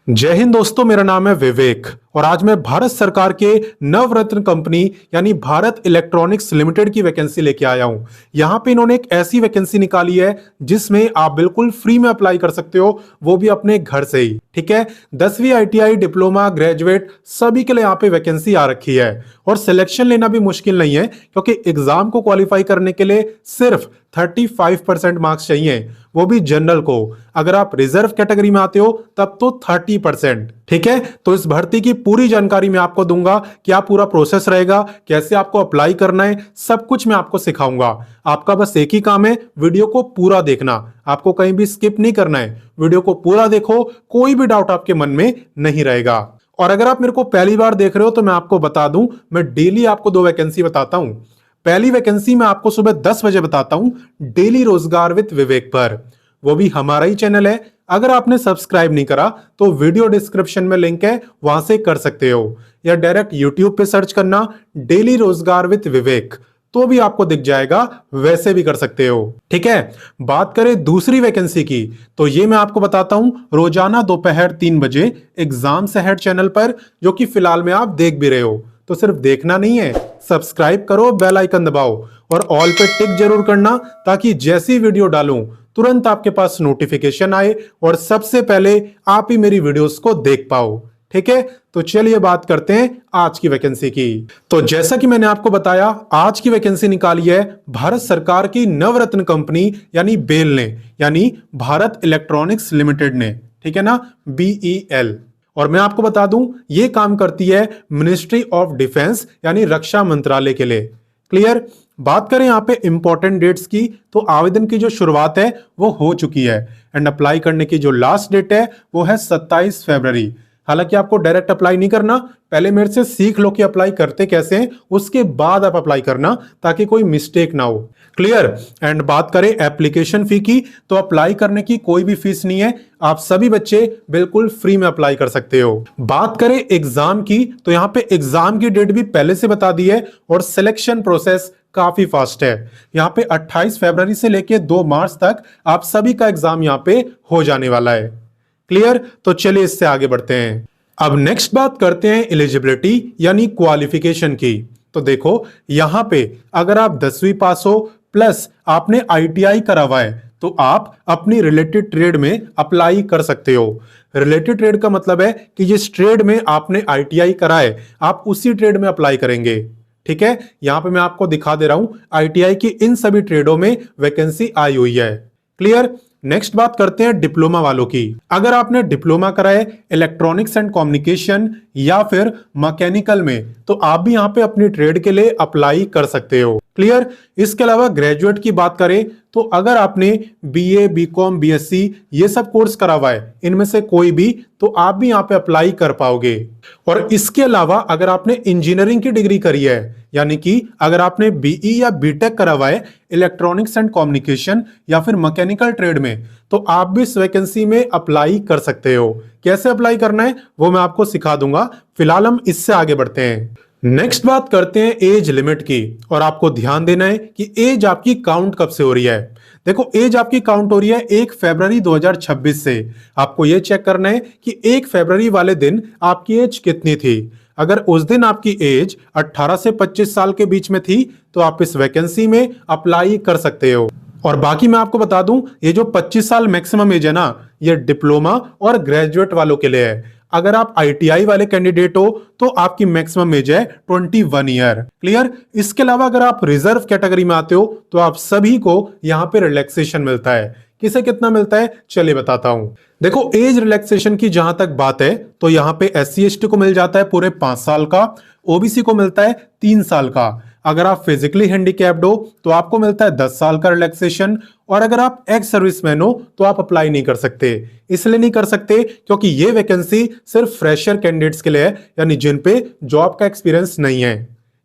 जय हिंद दोस्तों, मेरा नाम है विवेक और आज मैं भारत सरकार के नवरत्न कंपनी यानी भारत इलेक्ट्रॉनिक्स लिमिटेड की वैकेंसी लेके आया हूं। यहां पे इन्होंने एक ऐसी वैकेंसी निकाली है जिसमें आप बिल्कुल फ्री में अप्लाई कर सकते हो, वो भी अपने घर से ही। ठीक है, 10वीं आईटीआई, डिप्लोमा, ग्रेजुएट सभी के लिए यहाँ पे वैकेंसी आ रखी है और सिलेक्शन लेना भी मुश्किल नहीं है क्योंकि एग्जाम को क्वालिफाई करने के लिए सिर्फ 35% मार्क्स चाहिए, वो भी जनरल को। अगर आप रिजर्व कैटेगरी में आते हो तब तो 30%। ठीक है, तो इस भर्ती की पूरी जानकारी मैं आपको दूंगा, क्या पूरा प्रोसेस रहेगा, कैसे आपको अप्लाई करना है, सब कुछ मैं आपको सिखाऊंगा। आपका बस एक ही काम है, वीडियो को पूरा देखना, आपको कहीं भी स्किप नहीं करना है। वीडियो को पूरा देखो, कोई भी डाउट आपके मन में नहीं रहेगा। और अगर आप मेरे को पहली बार देख रहे हो तो मैं आपको बता दूं, मैं डेली आपको 2 वैकेंसी बताता हूं। पहली वैकेंसी मैं आपको सुबह 10 बजे बताता हूं, डेली रोजगार विद विवेक पर, वो भी हमारा ही चैनल है। अगर आपने सब्सक्राइब नहीं करा तो वीडियो डिस्क्रिप्शन में लिंक है, वहां से कर सकते हो, या डायरेक्ट यूट्यूब पे सर्च करना डेली रोजगार विद विवेक, तो भी आपको दिख जाएगा, वैसे भी कर सकते हो। ठीक है, बात करें दूसरी वैकेंसी की तो ये मैं आपको बताता हूं रोजाना दोपहर 3 बजे एग्जाम से हेड चैनल पर, जो कि फिलहाल में आप देख भी रहे हो। तो सिर्फ देखना नहीं है, सब्सक्राइब करो, बेल आइकन दबाओ और ऑल पे टिक जरूर करना, ताकि जैसी वीडियो डालूं तुरंत आपके पास नोटिफिकेशन आए और सबसे पहले आप ही मेरी वीडियोस को देख पाओ। ठीक है, तो चलिए बात करते हैं आज की वैकेंसी की। तो जैसा कि मैंने आपको बताया, आज की वैकेंसी निकाली है भारत सरकार की नवरत्न कंपनी यानी बेल ने, यानी भारत इलेक्ट्रॉनिक्स लिमिटेड ने। ठीक है ना, BEL। और मैं आपको बता दूं, ये काम करती है मिनिस्ट्री ऑफ डिफेंस यानी रक्षा मंत्रालय के लिए। क्लियर। बात करें यहाँ पे इंपॉर्टेंट डेट्स की, तो आवेदन की जो शुरुआत है वो हो चुकी है एंड अप्लाई करने की जो लास्ट डेट है वो है 27 फरवरी। हालांकि आपको डायरेक्ट अप्लाई नहीं करना, पहले मेरे से सीख लो कि अप्लाई करते कैसे हैं, उसके बाद आप अप्लाई करना ताकि कोई मिस्टेक ना हो। क्लियर। एंड बात करें एप्लीकेशन फी की, तो अप्लाई करने की कोई भी फीस नहीं है, आप सभी बच्चे बिल्कुल फ्री में अप्लाई कर सकते हो। बात करें एग्जाम की, तो यहाँ पे एग्जाम की डेट भी पहले से बता दी है और सिलेक्शन प्रोसेस काफी फास्ट है। यहाँ पे 28 फरवरी से लेके 2 मार्च तक आप सभी का एग्जाम यहाँ पे हो जाने वाला है। क्लियर। तो चलिए इससे आगे बढ़ते हैं। अब नेक्स्ट बात करते हैं एलिजिबिलिटी यानी क्वालिफिकेशन की। तो देखो, यहां पे अगर आप 10वीं पास हो प्लस आपने ITI करा हुआ है तो आप अपनी रिलेटेड ट्रेड में अप्लाई कर सकते हो। रिलेटेड ट्रेड का मतलब है कि जिस ट्रेड में आपने ITI करा है आप उसी ट्रेड में अप्लाई करेंगे। ठीक है, यहां पे मैं आपको दिखा दे रहा हूं, ITI की इन सभी ट्रेडों में वैकेंसी आई हुई है। क्लियर। नेक्स्ट बात करते हैं डिप्लोमा वालों की। अगर आपने डिप्लोमा करा है इलेक्ट्रॉनिक्स एंड कम्युनिकेशन या फिर मैकेनिकल में, तो आप भी यहां पे अपनी ट्रेड के लिए अप्लाई कर सकते हो। क्लियर। इसके अलावा ग्रेजुएट की बात करें तो अगर आपने BA, BCom, BSc ये सब कोर्स करा हुआ है, इनमें से कोई भी, तो आप भी यहाँ पे अप्लाई कर पाओगे। और इसके अलावा अगर आपने इंजीनियरिंग की डिग्री करी है, यानी कि अगर आपने BE या BTech करा हुआ है इलेक्ट्रॉनिक्स एंड कम्युनिकेशन या फिर मैकेनिकल ट्रेड में, तो आप भी इस वैकेंसी में अप्लाई कर सकते हो। कैसे अप्लाई करना है वो मैं आपको सिखा दूंगा, फिलहाल हम इससे आगे बढ़ते हैं। नेक्स्ट बात करते हैं एज लिमिट की, और आपको ध्यान देना है कि एज आपकी काउंट कब से हो रही है। देखो, एज आपकी काउंट हो रही है 1 फरवरी 2026 से। आपको यह चेक करना है कि 1 फरवरी वाले दिन आपकी एज कितनी थी। अगर उस दिन आपकी एज 18 से 25 साल के बीच में थी तो आप इस वैकेंसी में अप्लाई कर सकते हो। और बाकी मैं आपको बता दूं, ये जो 25 साल मैक्सिमम एज है ना, ये डिप्लोमा और ग्रेजुएट वालों के लिए है। अगर आप ITI वाले कैंडिडेट हो तो आपकी मैक्सिमम एज है 21 ईयर। क्लियर। इसके अलावा अगर आप रिजर्व कैटेगरी में आते हो तो आप सभी को यहाँ पे रिलैक्सेशन मिलता है। किसे कितना मिलता है चलिए बताता हूं। देखो, एज रिलैक्सेशन की जहां तक बात है तो यहाँ पे SC ST को मिल जाता है पूरे 5 साल का, OBC को मिलता है 3 साल का। अगर आप फिजिकली हैंडीकैप्ड हो तो आपको मिलता है 10 साल का रिलैक्सेशन, और अगर आप एक्स सर्विसमैन हो तो आप अप्लाई नहीं कर सकते। इसलिए नहीं कर सकते क्योंकि ये वैकेंसी सिर्फ फ्रेशर कैंडिडेट्स के लिए है, यानी जिन पे जॉब का एक्सपीरियंस नहीं है।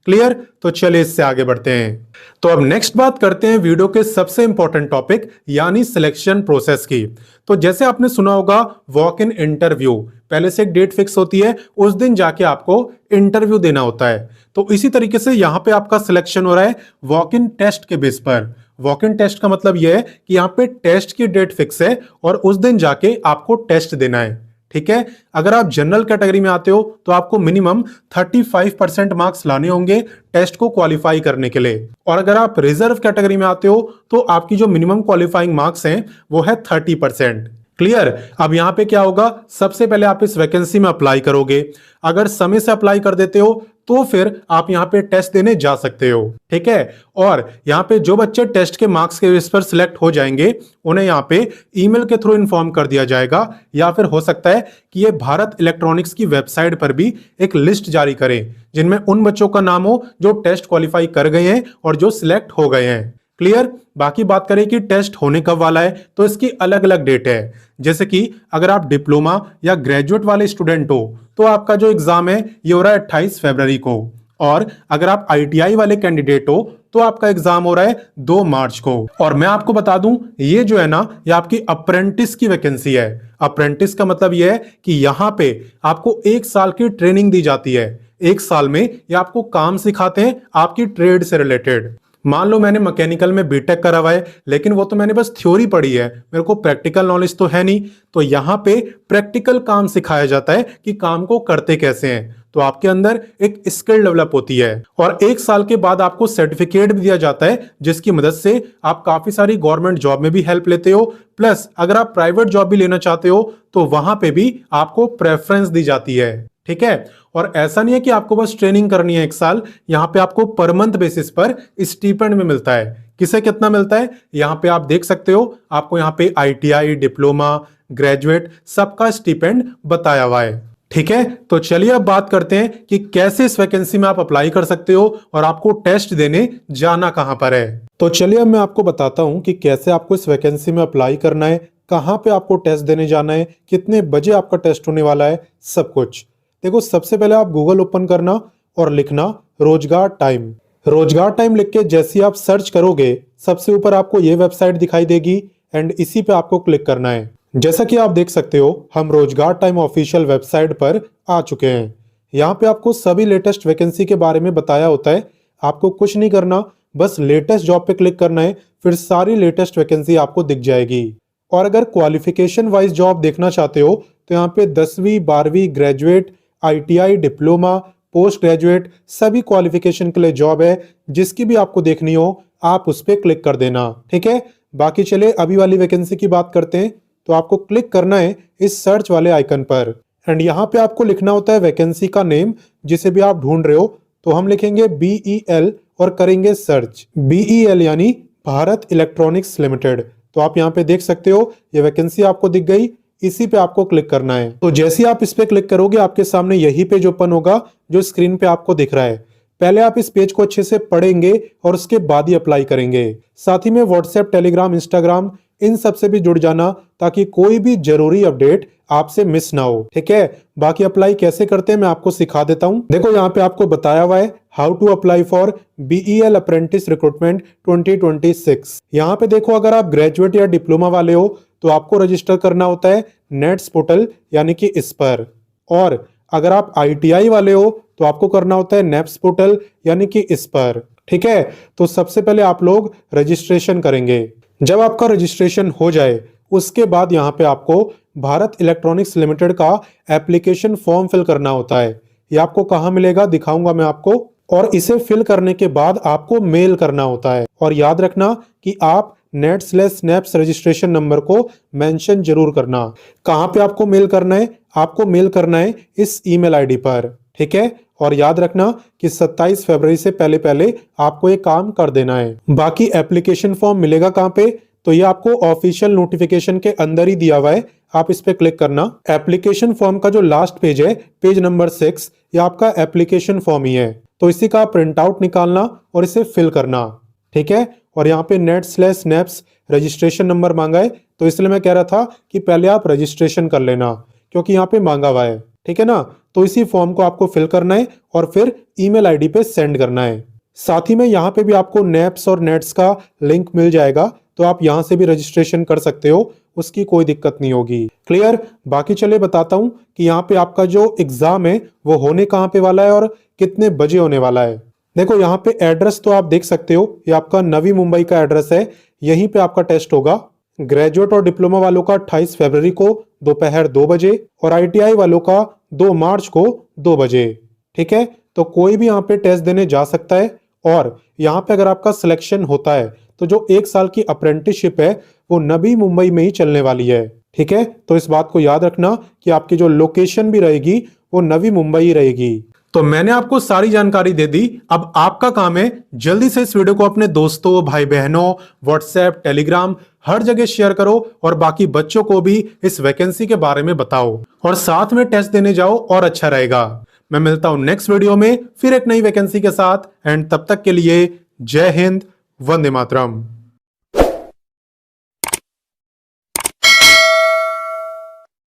क्लियर। तो चलिए इससे आगे बढ़ते हैं। तो अब नेक्स्ट बात करते हैं वीडियो के सबसे इंपॉर्टेंट टॉपिक यानी सिलेक्शन प्रोसेस की। तो जैसे आपने सुना होगा वॉक इन इंटरव्यू, पहले से एक डेट फिक्स होती है, उस दिन जाके आपको इंटरव्यू देना होता है। तो इसी तरीके से यहां पे आपका सिलेक्शन हो रहा है वॉक इन टेस्ट के बेस पर। वॉक इन टेस्ट का मतलब यह है कि यहाँ पे टेस्ट की डेट फिक्स है और उस दिन जाके आपको टेस्ट देना है। ठीक है। अगर आप जनरल कैटेगरी में आते हो तो आपको मिनिमम 35% मार्क्स लाने होंगे टेस्ट को क्वालिफाई करने के लिए, और अगर आप रिजर्व कैटेगरी में आते हो तो आपकी जो मिनिमम क्वालिफाइंग मार्क्स हैं वो है 30%। क्लियर। अब यहां पे क्या होगा, सबसे पहले आप इस वैकेंसी में अप्लाई करोगे। अगर समय से अप्लाई कर देते हो तो फिर आप यहां पे टेस्ट देने जा सकते हो, ठीक है। और यहां पे जो बच्चे टेस्ट के मार्क्स के बेस पर सिलेक्ट हो जाएंगे उन्हें यहां पे ईमेल के थ्रू इन्फॉर्म कर दिया जाएगा, या फिर हो सकता है कि ये भारत इलेक्ट्रॉनिक्स की वेबसाइट पर भी एक लिस्ट जारी करें जिनमें उन बच्चों का नाम हो जो टेस्ट क्वालिफाई कर गए हैं और जो सिलेक्ट हो गए हैं। क्लियर। बाकी बात करें कि टेस्ट होने कब वाला है, तो इसकी अलग अलग डेट है। जैसे कि अगर आप डिप्लोमा या ग्रेजुएट वाले स्टूडेंट हो तो आपका जो एग्जाम है ये हो रहा है 28 फरवरी को, और अगर आप आईटीआई वाले कैंडिडेट हो तो आपका एग्जाम हो रहा है 2 मार्च को। और मैं आपको बता दूं ये जो है ना ये आपकी अप्रेंटिस की वैकेंसी है। अप्रेंटिस का मतलब ये है कि यहां पे आपको 1 साल की ट्रेनिंग दी जाती है। 1 साल में ये आपको काम सिखाते हैं आपकी ट्रेड से रिलेटेड। मान लो मैंने मैकेनिकल में बीटेक करा हुआ है, लेकिन वो तो मैंने बस थ्योरी पढ़ी है, मेरे को प्रैक्टिकल नॉलेज तो है नहीं, तो यहाँ पे प्रैक्टिकल काम सिखाया जाता है कि काम को करते कैसे हैं। तो आपके अंदर एक स्किल डेवलप होती है, और 1 साल के बाद आपको सर्टिफिकेट भी दिया जाता है जिसकी मदद से आप काफी सारी गवर्नमेंट जॉब में भी हेल्प लेते हो। प्लस अगर आप प्राइवेट जॉब भी लेना चाहते हो तो वहां पे भी आपको प्रेफरेंस दी जाती है, ठीक है। और ऐसा नहीं है कि आपको बस ट्रेनिंग करनी है 1 साल, यहां पे आपको पर मंथ बेसिस पर स्टीपेंड में मिलता है। किसे कितना मिलता है यहां पे आप देख सकते हो, आपको यहां पे आईटीआई, डिप्लोमा, ग्रेजुएट सबका स्टीपेंड बताया हुआ है, ठीक है। तो चलिए अब बात करते हैं कि कैसे इस वैकेंसी में आप अप्लाई कर सकते हो और आपको टेस्ट देने जाना कहां पर है। तो चलिए अब मैं आपको बताता हूं कि कैसे आपको इस वैकेंसी में अप्लाई करना है, कहां पे आपको टेस्ट देने जाना है, कितने बजे आपका टेस्ट होने वाला है, सब कुछ। देखो सबसे पहले आप गूगल ओपन करना और लिखना रोजगार टाइम। रोजगार टाइम लिख के जैसे आप सर्च करोगे सबसे ऊपर आपको ये वेबसाइट दिखाई देगी एंड इसी पे आपको क्लिक करना है। जैसा कि आप देख सकते हो हम रोजगार टाइम ऑफिशियल वेबसाइट पर आ चुके हैं। यहाँ पे आपको सभी लेटेस्ट वैकेंसी के बारे में बताया होता है। आपको कुछ नहीं करना, बस लेटेस्ट जॉब पे क्लिक करना है, फिर सारी लेटेस्ट वैकेंसी आपको दिख जाएगी। और अगर क्वालिफिकेशन वाइज जॉब देखना चाहते हो तो यहाँ पे 10वीं 12वीं graduate, ITI, diploma, post graduate सभी क्वालिफिकेशन के लिए जॉब है। जिसकी भी आपको देखनी हो आप उस पर क्लिक कर देना, ठीक है। बाकी चले अभी वाली वैकेंसी की बात करते हैं। तो आपको क्लिक करना है इस सर्च वाले आइकन पर एंड यहाँ पे आपको लिखना होता है वैकेंसी का नेम जिसे भी आप ढूंढ रहे हो। तो हम लिखेंगे BEL और करेंगे सर्च। BEL यानी भारत इलेक्ट्रॉनिक्स लिमिटेड। तो आप यहाँ पे देख सकते हो ये वैकेंसी आपको दिख गई, इसी पे आपको क्लिक करना है। तो जैसे ही आप इस पे क्लिक करोगे आपके सामने यही पेज ओपन होगा जो स्क्रीन पे आपको दिख रहा है। पहले आप इस पेज को अच्छे से पढ़ेंगे और उसके बाद ही अप्लाई करेंगे। साथ ही में व्हाट्सएप, टेलीग्राम, इंस्टाग्राम इन सब से भी जुड़ जाना ताकि कोई भी जरूरी अपडेट आपसे मिस ना हो, ठीक है। बाकी अप्लाई कैसे करते हैं मैं आपको सिखा देता हूं। देखो यहाँ पे आपको बताया हुआ है how to apply for BEL apprentice recruitment 2026। यहाँ पे देखो अगर आप ग्रेजुएट या डिप्लोमा वाले हो तो आपको रजिस्टर करना होता है नेट्स पोर्टल यानी कि इस पर, और अगर आप ITI वाले हो तो आपको करना होता है नेप्स पोर्टल यानी कि इस पर, ठीक है। तो सबसे पहले आप लोग रजिस्ट्रेशन करेंगे। जब आपका रजिस्ट्रेशन हो जाए उसके बाद यहाँ पे आपको भारत इलेक्ट्रॉनिक्स लिमिटेड का एप्लीकेशन फॉर्म फिल करना होता है। ये आपको कहाँ मिलेगा दिखाऊंगा मैं आपको, और इसे फिल करने के बाद आपको मेल करना होता है। और याद रखना कि आप net/snaps रजिस्ट्रेशन नंबर को मेंशन जरूर करना। कहाँ पे आपको मेल करना है, आपको मेल करना है इस ईमेल आईडी पर, ठीक है। और याद रखना कि 27 फरवरी से पहले पहले आपको ये काम कर देना है। बाकी एप्लीकेशन फॉर्म मिलेगा कहाँ पे, तो ये आपको ऑफिशियल नोटिफिकेशन के अंदर ही दिया हुआ है, आप इस पे क्लिक करना। एप्लीकेशन फॉर्म का जो लास्ट पेज है पेज नंबर 6, ये आपका एप्लीकेशन फॉर्म ही है। तो इसी का प्रिंट आउट निकालना और इसे फिल करना, ठीक है। और यहाँ पे net/snaps रजिस्ट्रेशन नंबर मांगा है, तो इसलिए मैं कह रहा था कि पहले आप रजिस्ट्रेशन कर लेना क्योंकि यहाँ पे मांगा हुआ है, ठीक है ना। तो इसी फॉर्म को आपको फिल करना है और फिर ईमेल आईडी पे सेंड करना है। साथ ही में यहाँ पे भी आपको नेप्स और नेट्स का लिंक मिल जाएगा, तो आप यहाँ से भी रजिस्ट्रेशन कर सकते हो, उसकी कोई दिक्कत नहीं होगी। क्लियर। बाकी चले बताता हूँ कि यहाँ पे आपका जो एग्जाम है वो होने कहाँ पे वाला है और कितने बजे होने वाला है। देखो यहाँ पे एड्रेस तो आप देख सकते हो, ये आपका नवी मुंबई का एड्रेस है, यहीं पे आपका टेस्ट होगा। ग्रेजुएट और डिप्लोमा वालों का 28 फरवरी को दोपहर 2 बजे और ITI वालों का 2 मार्च को 2 बजे। ठीक है, तो कोई भी यहाँ पे टेस्ट देने जा सकता है और यहाँ पे अगर आपका सिलेक्शन होता है तो जो 1 साल की अप्रेंटिसशिप है वो नवी मुंबई में ही चलने वाली है। ठीक है, तो इस बात को याद रखना कि आपकी जो लोकेशन भी रहेगी वो नवी मुंबई ही रहेगी। तो मैंने आपको सारी जानकारी दे दी। अब आपका काम है जल्दी से इस वीडियो को अपने दोस्तों, भाई बहनों, व्हाट्सएप, टेलीग्राम हर जगह शेयर करो और बाकी बच्चों को भी इस वैकेंसी के बारे में बताओ और साथ में टेस्ट देने जाओ और अच्छा रहेगा। मैं मिलता हूं नेक्स्ट वीडियो में फिर एक नई वैकेंसी के साथ एंड तब तक के लिए जय हिंद, वंदे मातरम।